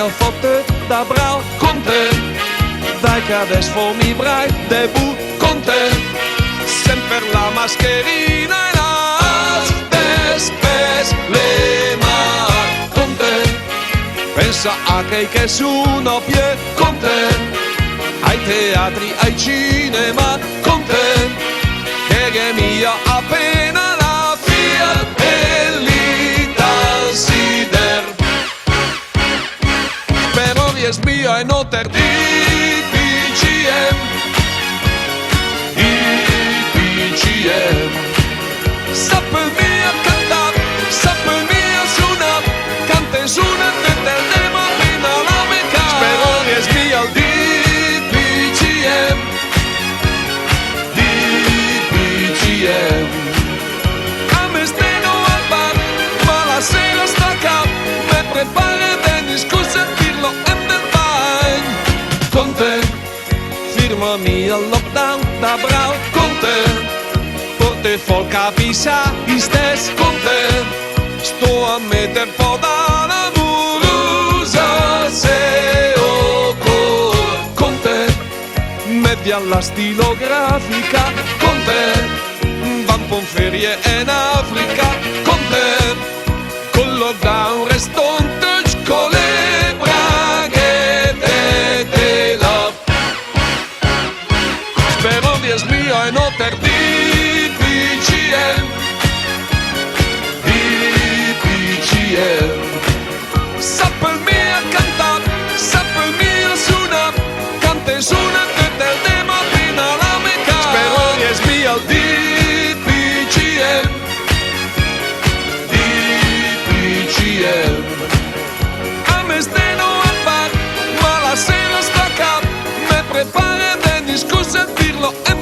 foto da brau content. Dai che adesso mi brai debut content. Sempre la mascherina e las despes le mar content. Pensa a che sono più content. Ai teatri, ai cinema content. Che mia appena la Fiat e l'Italsider. Però ries mia e noter di PCM. Sapel mia cantar, sapel mia suonar. Cante suona del tema fino alla meca. Spero ries mia al DPCM. A me steno al bar, ma la sera sta cap. Me prepare tennis, sentirlo en del bagn. Con te, firmami al lockdown da brau. Con te, porte folk a Pisa, istes con te. Sto a metter po' dall'amorosa se o con te. Metti alla stilografica con te. Van pon ferie in Africa con te. Con lockdown restonte con le braghe de love. Spero dies mio e noter DPCM. Sapel mia cantar, sapel mia suonar. Cante suona del tema fino alla meca. Spero dies mio al DPCM. A me steno al bar, ma la sera sta cap. Me prepara de sentirlo en